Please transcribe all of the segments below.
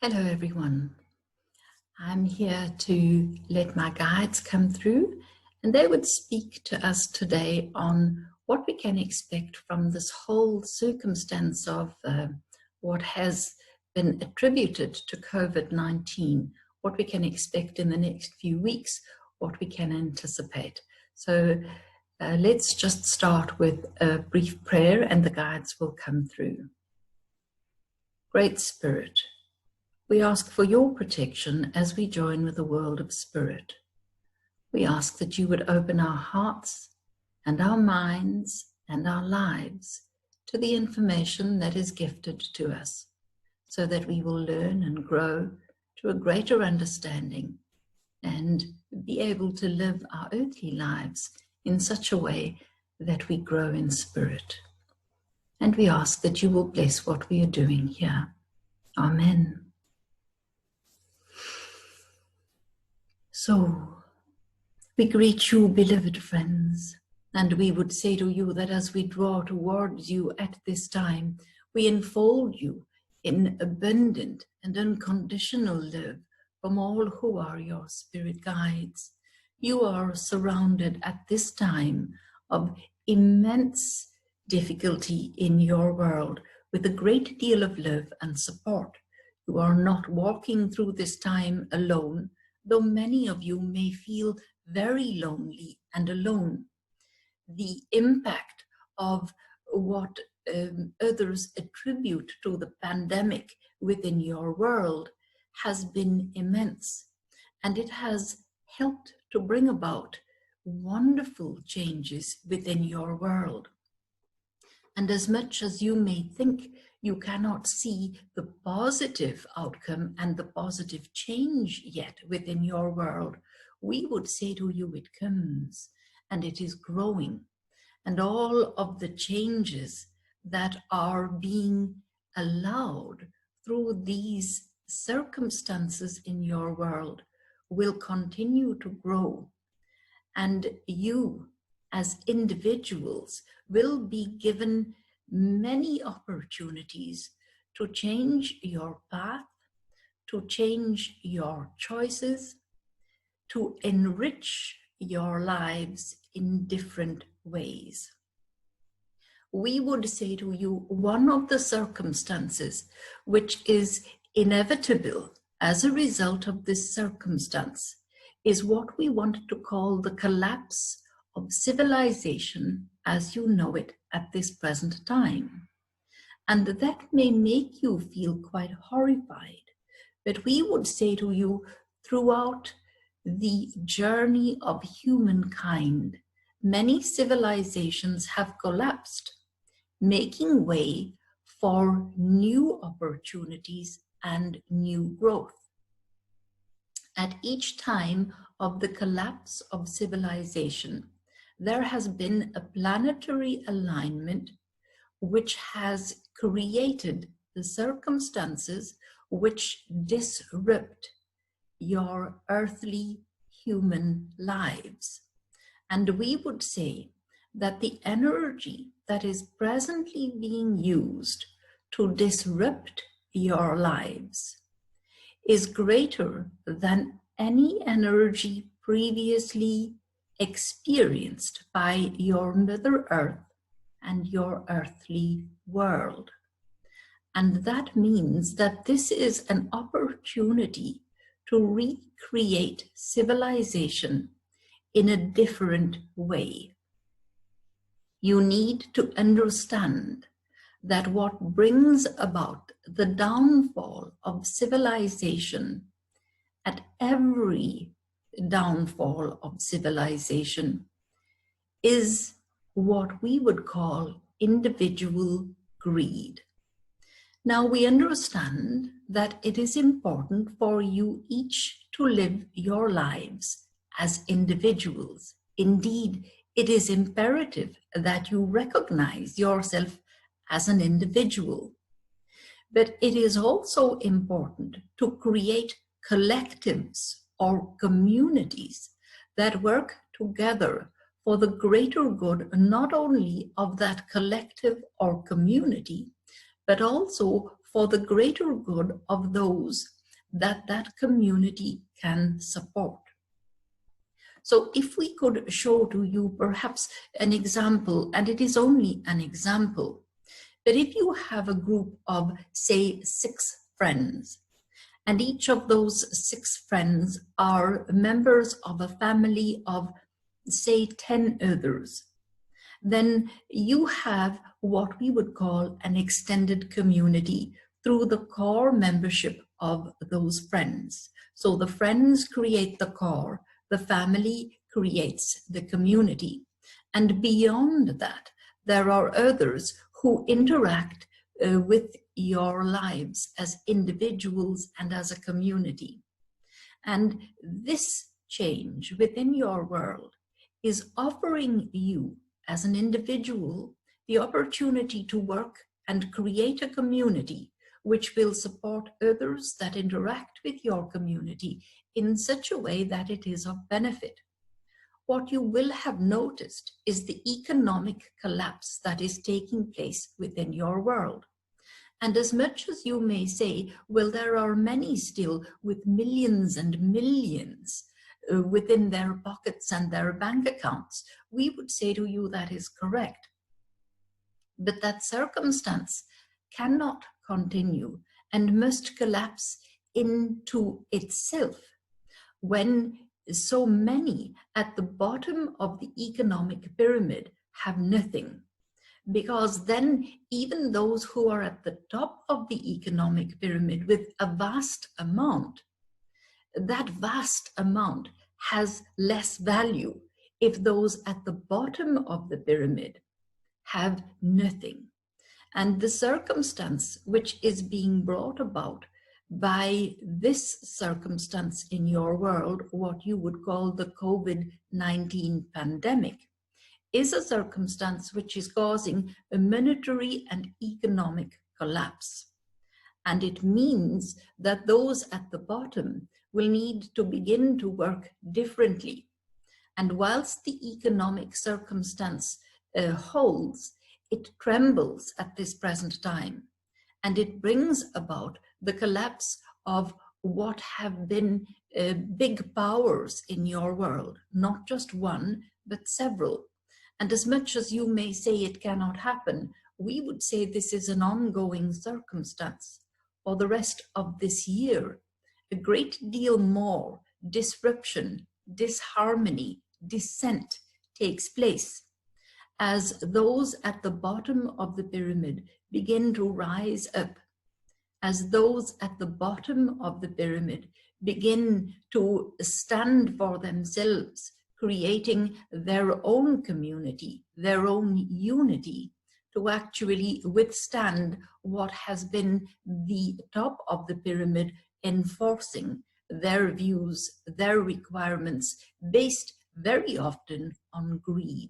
Hello everyone. I'm here to let my guides come through and they would speak to us today on what we can expect from this whole circumstance of what has been attributed to COVID-19, what we can expect in the next few weeks, what we can anticipate. So let's just start with a brief prayer and the guides will come through. Great Spirit, we ask for your protection as we join with the world of spirit. We ask that you would open our hearts and our minds and our lives to the information that is gifted to us, so that we will learn and grow to a greater understanding and be able to live our earthly lives in such a way that we grow in spirit. And we ask that you will bless what we are doing here. Amen. So, we greet you, beloved friends, and we would say to you that as we draw towards you at this time, we enfold you in abundant and unconditional love from all who are your spirit guides. You are surrounded at this time of immense difficulty in your world with a great deal of love and support. You are not walking through this time alone, though many of you may feel very lonely and alone. The impact of what others attribute to the pandemic within your world has been immense, and it has helped to bring about wonderful changes within your world. And as much as you may think you cannot see the positive outcome and the positive change yet within your world, we would say to you it comes and it is growing. And all of the changes that are being allowed through these circumstances in your world will continue to grow. And you, as individuals, will be given many opportunities to change your path, to change your choices, to enrich your lives in different ways. We would say to you, one of the circumstances which is inevitable as a result of this circumstance is what we want to call the collapse of civilization as you know it at this present time. And that may make you feel quite horrified, but we would say to you, throughout the journey of humankind, many civilizations have collapsed, making way for new opportunities and new growth. At each time of the collapse of civilization, there has been a planetary alignment which has created the circumstances which disrupt your earthly human lives. And we would say that the energy that is presently being used to disrupt your lives is greater than any energy previously experienced by your Mother Earth and your earthly world. And that means that this is an opportunity to recreate civilization in a different way. You need to understand that what brings about the downfall of civilization, at every downfall of civilization, is what we would call individual greed. Now we understand that it is important for you each to live your lives as individuals. Indeed, it is imperative that you recognize yourself as an individual. But it is also important to create collectives or communities that work together for the greater good, not only of that collective or community, but also for the greater good of those that that community can support. So if we could show to you perhaps an example, and it is only an example, but if you have a group of, say, 6 friends, and each of those 6 friends are members of a family of, say, 10 others, then you have what we would call an extended community through the core membership of those friends. So the friends create the core, the family creates the community. And beyond that, there are others who interact with your lives as individuals and as a community. And this change within your world is offering you as an individual the opportunity to work and create a community which will support others that interact with your community in such a way that it is of benefit. What you will have noticed is the economic collapse that is taking place within your world. And as much as you may say, well, there are many still with millions and millions within their pockets and their bank accounts, we would say to you that is correct. But that circumstance cannot continue and must collapse into itself when so many at the bottom of the economic pyramid have nothing. Because then even those who are at the top of the economic pyramid with a vast amount, that vast amount has less value if those at the bottom of the pyramid have nothing. And the circumstance which is being brought about by this circumstance in your world, what you would call the COVID-19 pandemic, is a circumstance which is causing a monetary and economic collapse. And it means that those at the bottom will need to begin to work differently. And whilst the economic circumstance holds, it trembles at this present time. And it brings about the collapse of what have been big powers in your world, not just one, but several. And as much as you may say it cannot happen, we would say this is an ongoing circumstance. For the rest of this year, a great deal more disruption, disharmony, dissent takes place as those at the bottom of the pyramid begin to rise up, as those at the bottom of the pyramid begin to stand for themselves, creating their own community, their own unity, to actually withstand what has been the top of the pyramid enforcing their views, their requirements, based very often on greed.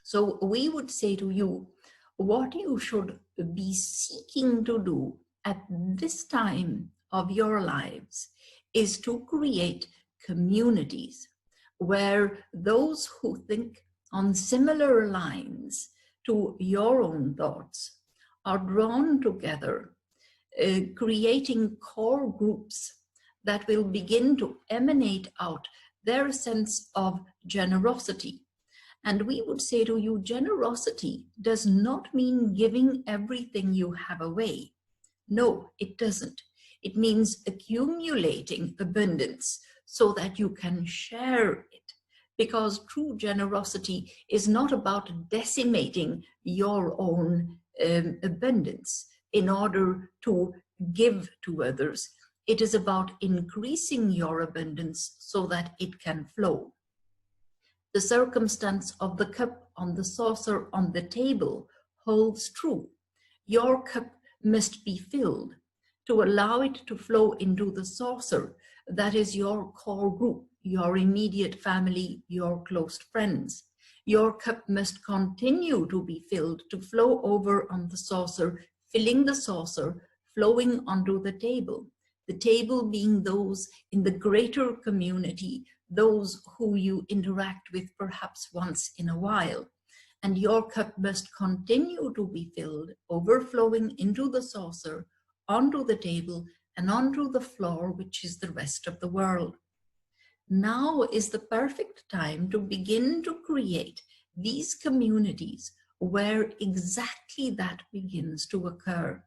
So we would say to you, what you should be seeking to do at this time of your lives is to create communities where those who think on similar lines to your own thoughts are drawn together, creating core groups that will begin to emanate out their sense of generosity. And we would say to you, generosity does not mean giving everything you have away. No, it doesn't. It means accumulating abundance so that you can share it. Because true generosity is not about decimating your own abundance in order to give to others. It is about increasing your abundance so that it can flow. The circumstance of the cup on the saucer on the table holds true. Your cup must be filled to allow it to flow into the saucer. That is your core group, your immediate family, your close friends. Your cup must continue to be filled to flow over on the saucer, filling the saucer, flowing onto the table. The table being those in the greater community, those who you interact with perhaps once in a while. And your cup must continue to be filled, overflowing into the saucer, onto the table, and onto the floor, which is the rest of the world. Now is the perfect time to begin to create these communities where exactly that begins to occur.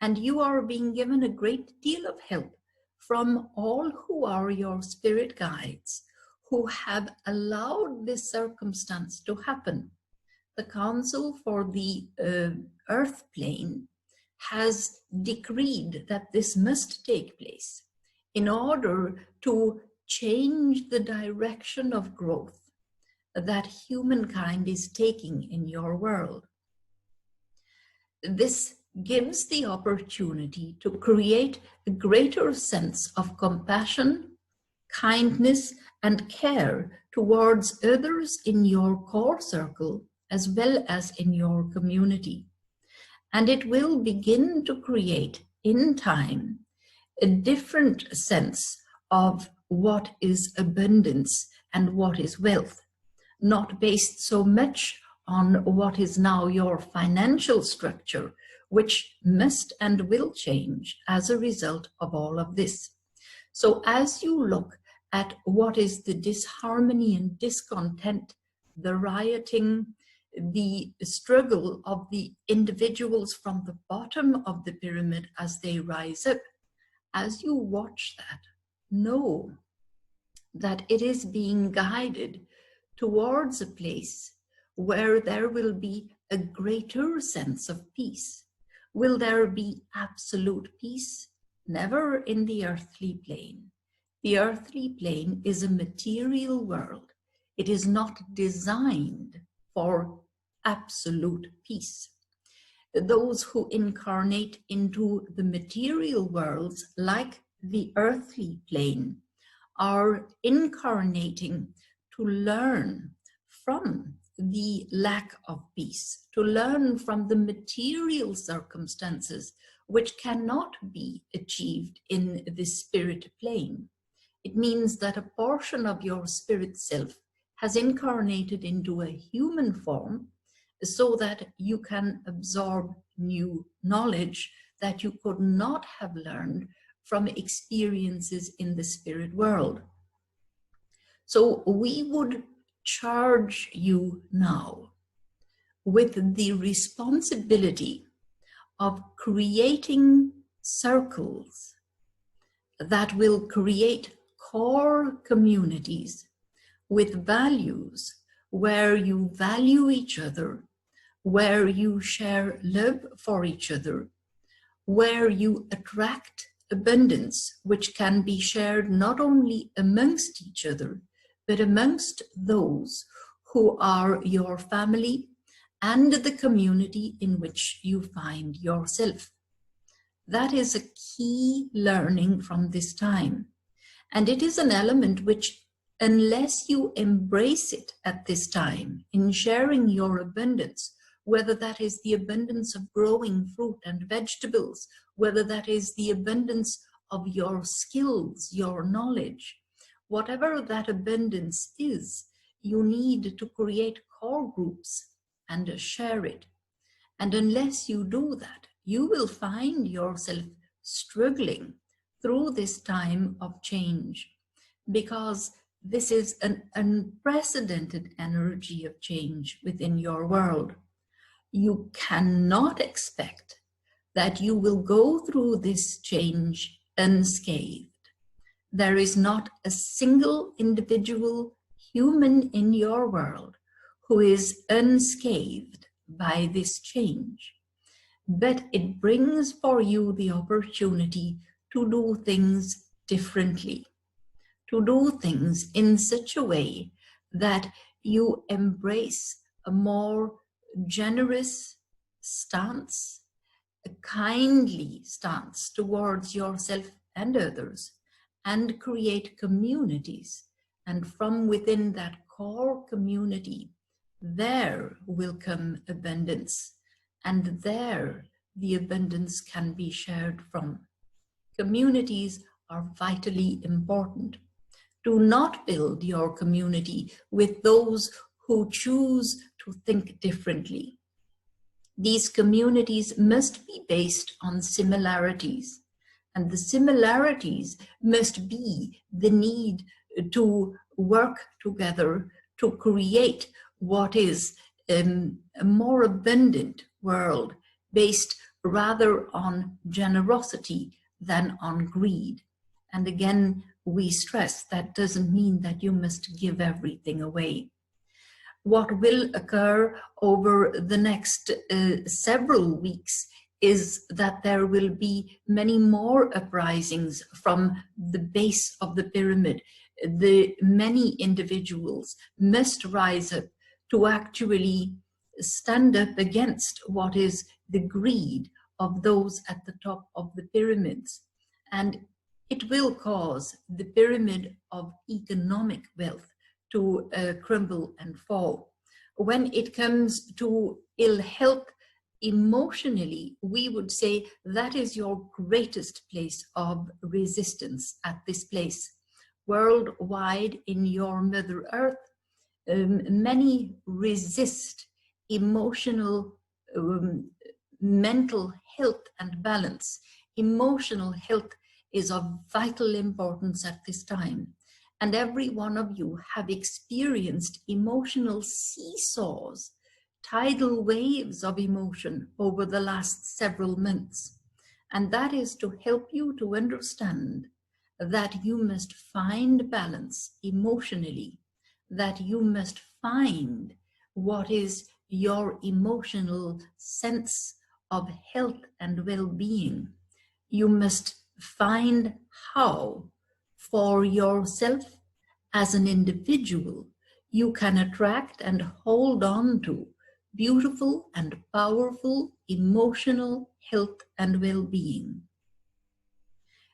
And you are being given a great deal of help from all who are your spirit guides, who have allowed this circumstance to happen. The Council for the Earth Plane has decreed that this must take place in order to change the direction of growth that humankind is taking in your world. This gives the opportunity to create a greater sense of compassion, kindness, and care towards others in your core circle as well as in your community. And it will begin to create in time a different sense of what is abundance and what is wealth, not based so much on what is now your financial structure, which must and will change as a result of all of this. So as you look at what is the disharmony and discontent, the rioting, the struggle of the individuals from the bottom of the pyramid as they rise up, as you watch that, know that it is being guided towards a place where there will be a greater sense of peace. Will there be absolute peace? Never in the earthly plane. The earthly plane is a material world. It is not designed for absolute peace. Those who incarnate into the material worlds, like the earthly plane, are incarnating to learn from the lack of peace, to learn from the material circumstances which cannot be achieved in the spirit plane. It means that a portion of your spirit self has incarnated into a human form so that you can absorb new knowledge that you could not have learned from experiences in the spirit world. So we would charge you now with the responsibility of creating circles that will create core communities with values where you value each other, where you share love for each other, where you attract abundance, which can be shared not only amongst each other, but amongst those who are your family and the community in which you find yourself. That is a key learning from this time. And it is an element which, unless you embrace it at this time in sharing your abundance, whether that is the abundance of growing fruit and vegetables, whether that is the abundance of your skills, your knowledge, whatever that abundance is, you need to create core groups and share it. And unless you do that, you will find yourself struggling through this time of change, because this is an unprecedented energy of change within your world. You cannot expect that you will go through this change unscathed. There is not a single individual human in your world who is unscathed by this change. But it brings for you the opportunity to do things differently, to do things in such a way that you embrace a more generous stance, a kindly stance towards yourself and others, and create communities. And from within that core community, there will come abundance, and there the abundance can be shared from. Communities are vitally important. Do not build your community with those who choose to think differently. These communities must be based on similarities. And the similarities must be the need to work together to create what is a more abundant world based rather on generosity than on greed. And again, we stress that doesn't mean that you must give everything away. What will occur over the next several weeks is that there will be many more uprisings from the base of the pyramid. The many individuals must rise up to actually stand up against what is the greed of those at the top of the pyramids. And it will cause the pyramid of economic wealth to crumble and fall. When it comes to ill health, emotionally, we would say that is your greatest place of resistance at this place. Worldwide in your Mother Earth, many resist emotional, mental health and balance. Emotional health is of vital importance at this time. And every one of you have experienced emotional seesaws, tidal waves of emotion over the last several months. And that is to help you to understand that you must find balance emotionally, that you must find what is your emotional sense of health and well-being. You must find how, for yourself as an individual, you can attract and hold on to beautiful and powerful emotional health and well-being.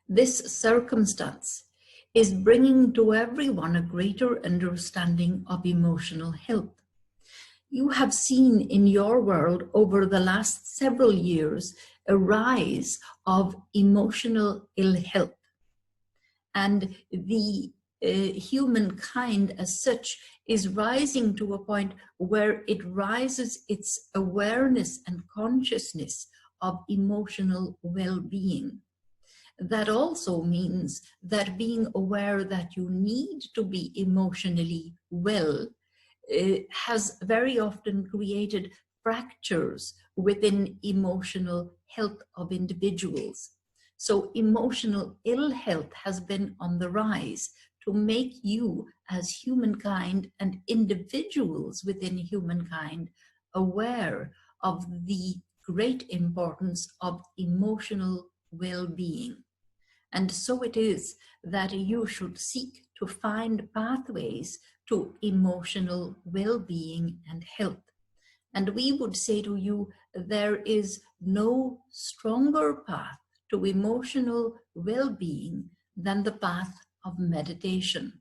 This circumstance is bringing to everyone a greater understanding of emotional health. You have seen in your world over the last several years a rise of emotional ill health. And the humankind as such is rising to a point where it rises its awareness and consciousness of emotional well-being. That also means that being aware that you need to be emotionally well has very often created fractures within emotional health of individuals. So emotional ill health has been on the rise to make you as humankind and individuals within humankind aware of the great importance of emotional well-being. And so it is that you should seek to find pathways to emotional well-being and health. And we would say to you, there is no stronger path to emotional well-being than the path of meditation.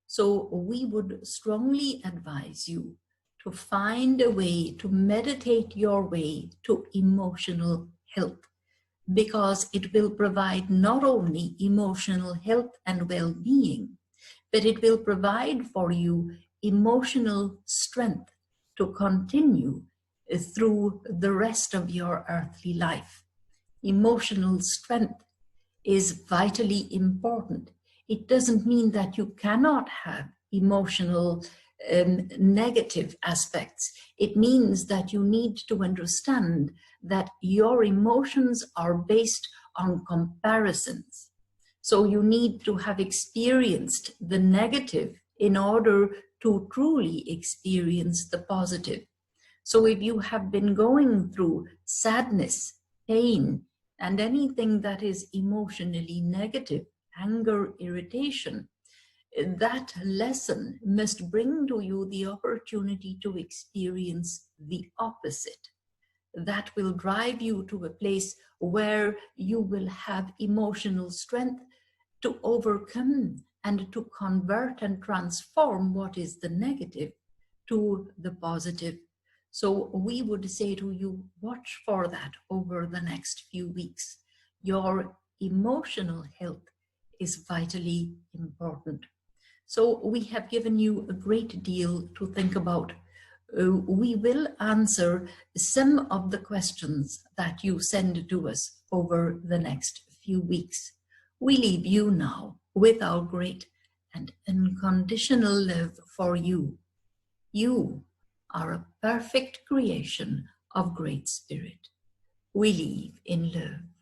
So we would strongly advise you to find a way to meditate your way to emotional health, because it will provide not only emotional health and well-being, but it will provide for you emotional strength to continue through the rest of your earthly life. Emotional strength is vitally important. It doesn't mean that you cannot have emotional negative aspects. It means that you need to understand that your emotions are based on comparisons. So you need to have experienced the negative in order to truly experience the positive. So if you have been going through sadness, pain, and anything that is emotionally negative, anger, irritation, that lesson must bring to you the opportunity to experience the opposite. That will drive you to a place where you will have emotional strength to overcome and to convert and transform what is the negative to the positive. So we would say to you, watch for that over the next few weeks. Your emotional health is vitally important. So we have given you a great deal to think about. We will answer some of the questions that you send to us over the next few weeks. We leave you now with our great and unconditional love for you. You are a perfect creation of Great Spirit. We leave in love.